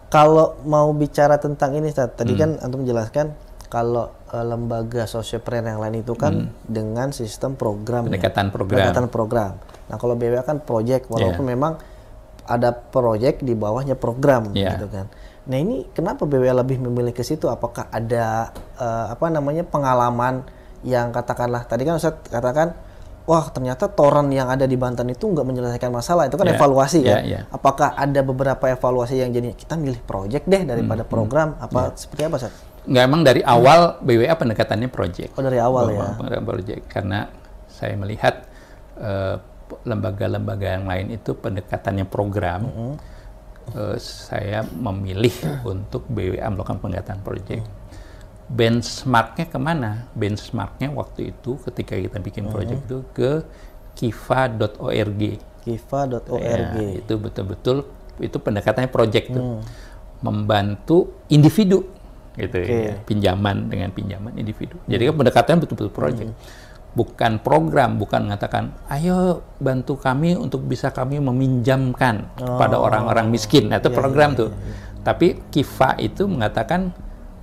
Kalau mau bicara tentang ini, tadi kan antum menjelaskan kalau lembaga sosiopreneur yang lain itu kan dengan sistem program, pendekatan program. Nah, kalau BWA kan project, walaupun memang ada project di bawahnya program, gitu kan. Nah, ini kenapa BWA lebih memilih ke situ? Apakah ada pengalaman yang katakanlah tadi kan Ustaz katakan, wah ternyata toran yang ada di Banten itu nggak menyelesaikan masalah, itu kan evaluasi kan. Apakah ada beberapa evaluasi yang jadi kita milih project deh daripada program? Seperti apa, Ustaz? Nggak, emang dari awal BWA pendekatannya project. Oh, dari awal ya? Project. Karena saya melihat lembaga-lembaga yang lain itu pendekatannya program. Saya memilih untuk BWA melakukan pendekatan project. Benchmarknya kemana? Benchmarknya waktu itu ketika kita bikin project itu ke kifa.org. Kifa.org. Itu betul-betul itu pendekatannya project tuh. Membantu individu gitu ya, pinjaman dengan pinjaman individu. Jadi kan pendekatannya betul-betul project. Bukan program, bukan mengatakan ayo bantu kami untuk bisa kami meminjamkan kepada orang-orang miskin. Itu program tuh. Tapi Kifa itu mengatakan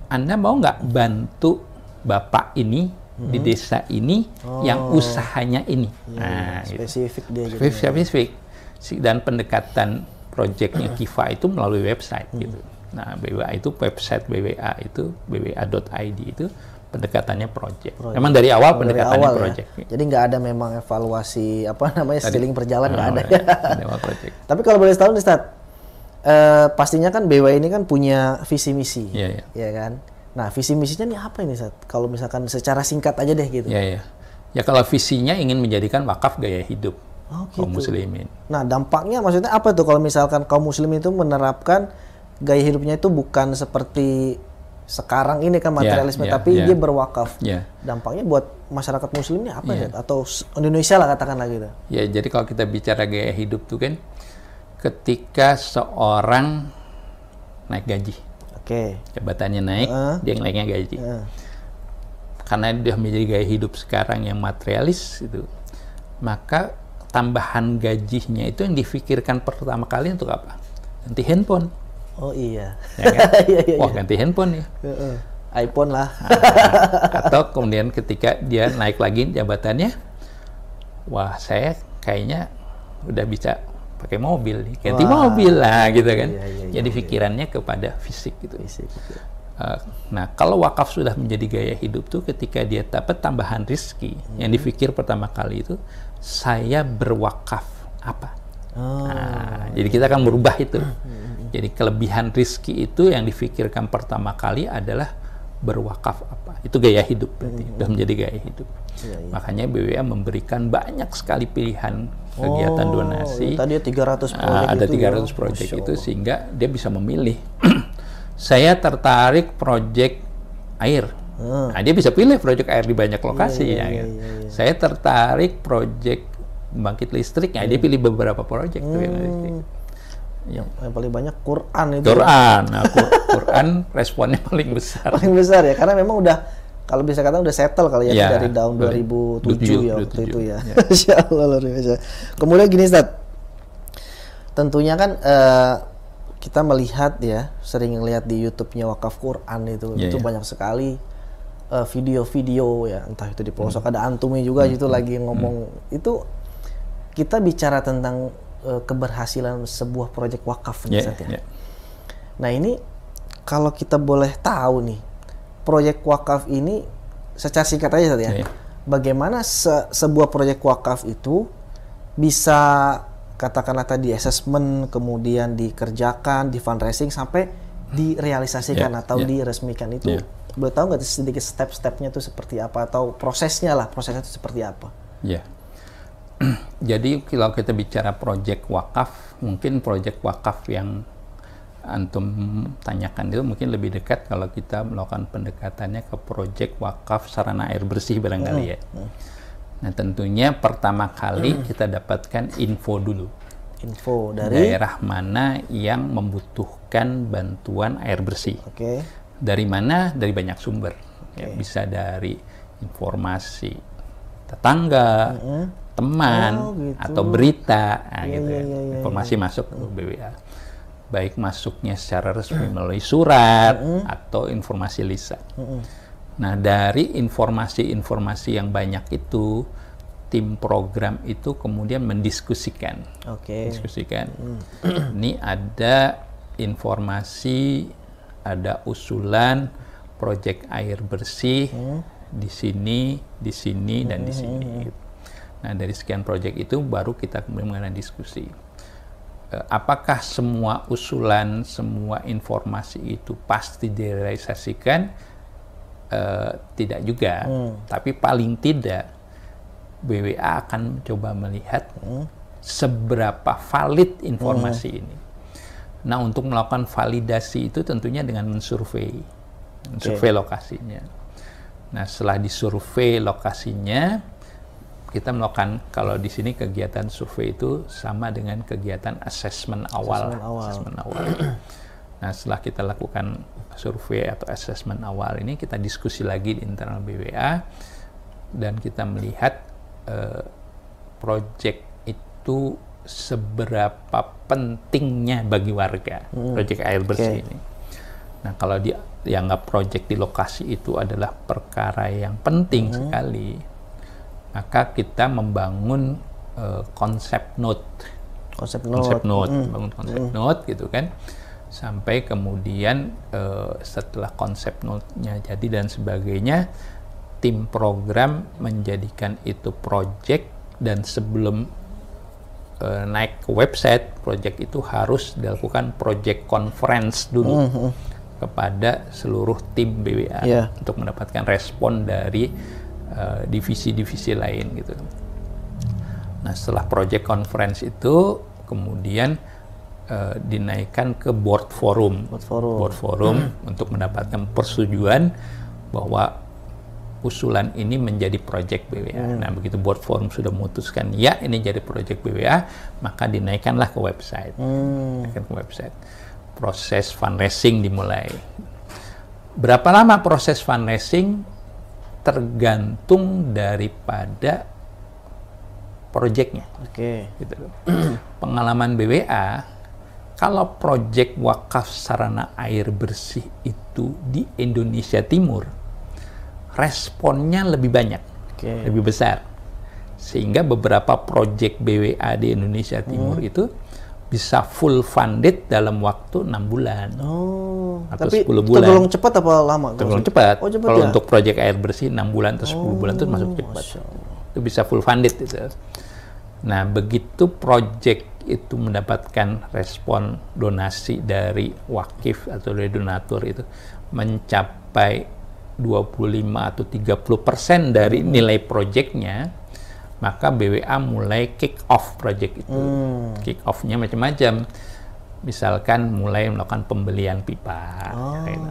Anda mau nggak bantu Bapak ini di desa ini yang usahanya ini. Nah, spesifik dia gitu. Spesifik. Dan pendekatan projectnya Kifa itu melalui website gitu. Nah, BWA itu website BWA itu bwa.id itu pendekatannya project. Memang dari awal pendekatannya project. Ya. Jadi nggak ada memang evaluasi seling perjalanan nggak ada. Project. Tapi kalau boleh tahu nih, Ustaz, pastinya kan BWA ini kan punya visi misi, ya kan? Nah, visi misinya nih apa ini, Ustaz? Kalau misalkan secara singkat aja deh gitu. Ya kalau visinya ingin menjadikan wakaf gaya hidup kaum muslimin. Nah, dampaknya maksudnya apa tuh kalau misalkan kaum muslimin itu menerapkan gaya hidupnya itu bukan seperti sekarang ini kan materialisme, tapi dia berwakaf. Dampaknya buat masyarakat muslim ini apa ya? Atau Indonesia lah katakanlah gitu. Ya, jadi kalau kita bicara gaya hidup tuh kan ketika seorang naik gaji. Jabatannya naik, dia naiknya gaji. Karena dia menjadi gaya hidup sekarang yang materialis itu, maka tambahan gajinya itu yang difikirkan pertama kali untuk apa? Ganti handphone. Oh iya. Ya kan? Wah, ganti handphone ya. iPhone lah. Atau kemudian ketika dia naik lagi jabatannya, wah saya kayaknya udah bisa pakai mobil nih, ganti mobil lah gitu kan. Jadi pikirannya kepada fisik gitu. Nah, kalau wakaf sudah menjadi gaya hidup tuh ketika dia dapat tambahan rezeki, yang dipikir pertama kali itu saya berwakaf apa? Nah, jadi kita akan merubah itu. Jadi kelebihan rizki itu yang difikirkan pertama kali adalah berwakaf apa. Itu gaya hidup berarti, sudah menjadi gaya hidup. Makanya BWA memberikan banyak sekali pilihan kegiatan donasi. Tadi 300 proyek ada 300 proyek itu sehingga dia bisa memilih. Saya tertarik proyek air. Nah, dia bisa pilih proyek air di banyak lokasi. Saya tertarik proyek bangkit listrik, dia pilih beberapa proyek. Yang paling banyak Quran itu. Quran responnya paling besar. Paling besar ya, karena memang udah kalau bisa katakan udah settle kali ya dari tahun 2007 ya waktu itu ya. Masya Allah luar biasa. Kemudian gini, Ustaz, tentunya kan kita melihat ya, sering lihat di YouTube-nya Wakaf Quran itu banyak sekali video-video ya, entah itu di pelosok ada antumnya juga itu lagi ngomong itu. Kita bicara tentang keberhasilan sebuah proyek wakaf nih, Nah, ini kalau kita boleh tahu nih, proyek wakaf ini secara singkat aja Ustaz ya. Bagaimana sebuah proyek wakaf itu bisa katakanlah tadi assessment, kemudian dikerjakan, di fundraising sampai direalisasikan atau diresmikan itu. Boleh tahu nggak sedikit step-stepnya itu seperti apa atau prosesnya itu seperti apa? Jadi kalau kita bicara proyek wakaf, mungkin proyek wakaf yang antum tanyakan itu mungkin lebih dekat kalau kita melakukan pendekatannya ke proyek wakaf sarana air bersih barangkali ya. Nah, tentunya pertama kali kita dapatkan info dulu. Info dari daerah mana yang membutuhkan bantuan air bersih. Dari mana? Dari banyak sumber. Bisa dari informasi tetangga, teman, atau berita, informasi masuk ke BWA. baik masuknya secara resmi melalui surat atau informasi lisan. Nah, dari informasi-informasi yang banyak itu, tim program itu kemudian mendiskusikan. Diskusikan. Ini ada informasi, ada usulan proyek air bersih di sini, dan di sini. Nah, dari sekian proyek itu baru kita kemudian mengenai diskusi. Apakah semua usulan, semua informasi itu pasti direalisasikan? Tidak juga, tapi paling tidak BWA akan mencoba melihat seberapa valid informasi ini. Nah, untuk melakukan validasi itu tentunya dengan mensurvei lokasinya. Nah, setelah disurvei lokasinya, kita melakukan, kalau di sini kegiatan survei itu sama dengan kegiatan asesmen awal. Nah, setelah kita lakukan survei atau asesmen awal ini, kita diskusi lagi di internal BWA dan kita melihat proyek itu seberapa pentingnya bagi warga, proyek air bersih ini. Nah, kalau dianggap proyek di lokasi itu adalah perkara yang penting sekali, maka kita membangun konsep note, bangun konsep note gitu kan, sampai kemudian setelah konsep note-nya jadi dan sebagainya, tim program menjadikan itu project, dan sebelum naik ke website, project itu harus dilakukan project conference dulu kepada seluruh tim BWA untuk mendapatkan respon dari divisi-divisi lain gitu. Nah, setelah project conference itu kemudian dinaikkan ke board forum untuk mendapatkan persetujuan bahwa usulan ini menjadi proyek BWA. Nah, begitu board forum sudah memutuskan ya ini jadi proyek BWA, maka dinaikkanlah ke website. Proses fundraising dimulai. Berapa lama proses fundraising? Tergantung daripada proyeknya. Gitu. Pengalaman BWA, kalau proyek wakaf sarana air bersih itu di Indonesia Timur, responnya lebih banyak, lebih besar. Sehingga beberapa proyek BWA di Indonesia Timur itu bisa full funded dalam waktu 6 bulan. Atau tapi 10 bulan. Tergolong cepat apa lama? Tergolong cepat. Kalau untuk proyek air bersih 6 bulan atau 10 bulan itu masuk cepat. Itu bisa full funded itu. Nah, begitu proyek itu mendapatkan respon donasi dari wakif atau dari donatur itu mencapai 25 atau 30% dari nilai proyeknya, maka BWA mulai kick off proyek itu. Kick off-nya macam-macam. Misalkan mulai melakukan pembelian pipa,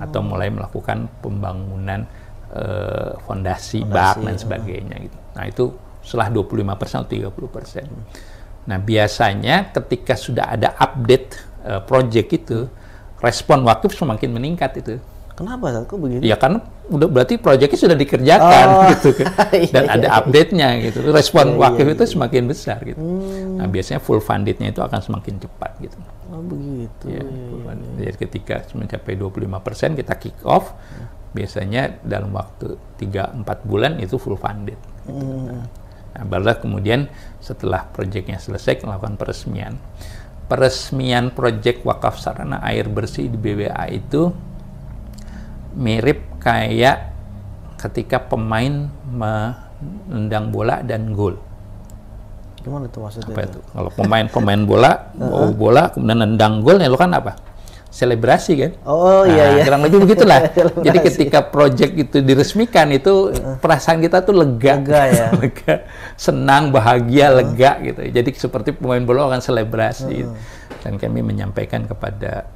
atau mulai melakukan pembangunan fondasi bak dan sebagainya gitu. Nah, itu setelah 25% atau 30%. Nah, biasanya ketika sudah ada update proyek itu, respon wakif semakin meningkat itu. Kenapa? Kok begitu? Ya karena udah berarti proyeknya sudah dikerjakan gitu kan. Dan ada update-nya gitu. Respon wakif itu semakin besar gitu. Nah, biasanya full funded-nya itu akan semakin cepat gitu. Begitu. Ya, jadi ketika mencapai 25% kita kick off, biasanya dalam waktu 3-4 bulan itu full funded gitu. Nah, barulah kemudian setelah proyeknya selesai melakukan peresmian. Peresmian proyek wakaf sarana air bersih di BWA itu mirip kayak ketika pemain menendang bola dan gol. Gimana tuh maksudnya? Apa itu? Kalau pemain bola, bawa bola kemudian nendang gol, ya lo kan apa? Selebrasi kan? Iya. Kurang lebih begitulah. Jadi ketika proyek itu diresmikan itu perasaan kita tuh lega ya. Lega, senang, bahagia, lega gitu. Jadi seperti pemain bola akan selebrasi. Dan kami menyampaikan kepada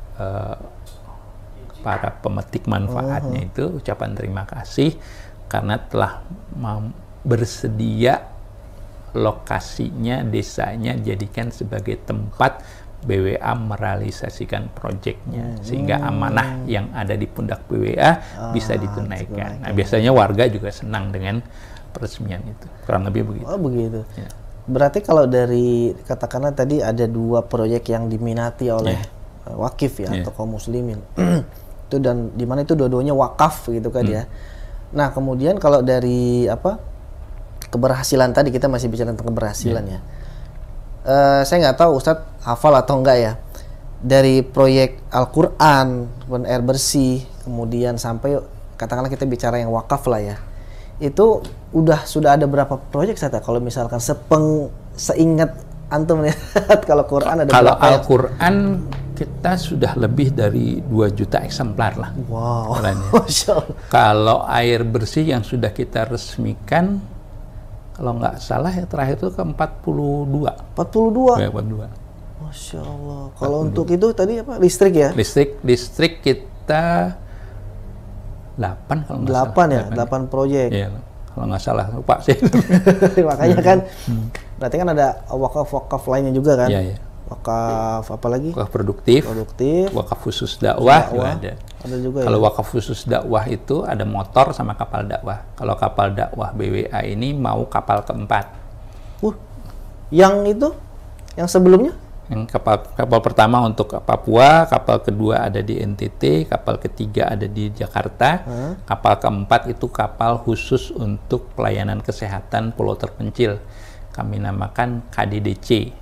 para pemetik manfaatnya itu ucapan terima kasih karena telah bersedia lokasinya, desanya jadikan sebagai tempat BWA merealisasikan proyeknya, sehingga amanah yang ada di pundak BWA bisa ditunaikan. Nah, biasanya warga juga senang dengan peresmian itu. Kurang lebih begitu. Begitu. Berarti kalau dari katakanlah tadi ada 2 proyek yang diminati oleh wakif ya, atau kaum muslimin. Itu, dan di mana itu dua-duanya wakaf gitu kan ya. Nah, kemudian kalau dari keberhasilan tadi, kita masih bicara tentang keberhasilan ya. Saya nggak tahu Ustadz hafal atau enggak ya, dari proyek Al-Quran, air bersih, kemudian sampai katakanlah kita bicara yang wakaf lah ya, itu sudah ada berapa proyek Ustadz? Kalau misalkan seingat antum nih, kalau Quran ada kalau berapa? Kalau Al-Quran kita sudah lebih dari 2 juta eksemplar lah. Wow. Masya Allah. Kalau air bersih yang sudah kita resmikan, kalau nggak salah ya terakhir itu ke 42. 42? Ya, 42. Masya Allah. Kalau untuk itu tadi apa? Listrik ya? Listrik kita 8 kalau nggak salah. 8 ya? 8 proyek. Iya, kalau nggak salah, lupa sih. Makanya kan, berarti kan ada wakaf-wakaf lainnya juga kan? Iya, iya. Wakaf apa lagi? Wakaf produktif, wakaf khusus dakwah juga ada. Ada juga. Kalau ya? wakaf khusus dakwah itu ada motor sama kapal dakwah. Kalau kapal dakwah BWA ini mau kapal keempat. Yang itu? Yang sebelumnya? Yang kapal pertama untuk Papua, kapal kedua ada di NTT, kapal ketiga ada di Jakarta, kapal keempat itu kapal khusus untuk pelayanan kesehatan pulau terpencil. Kami namakan KDDC.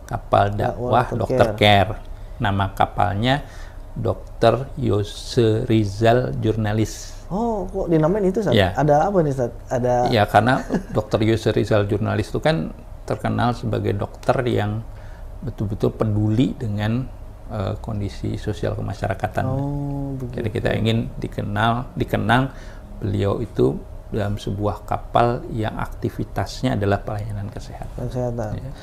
Kapal dakwah Dr. Care. Nama kapalnya Dr. Yose Rizal Jurnalis. Oh, kok dinamain itu, Ustaz? Ya. Ada apa nih, Ustaz? Ada... Ya, karena Dr. Yose Rizal Jurnalis itu kan terkenal sebagai dokter yang betul-betul peduli dengan kondisi sosial kemasyarakatan. Jadi kita ingin dikenang beliau itu dalam sebuah kapal yang aktivitasnya adalah pelayanan kesehatan. Ya.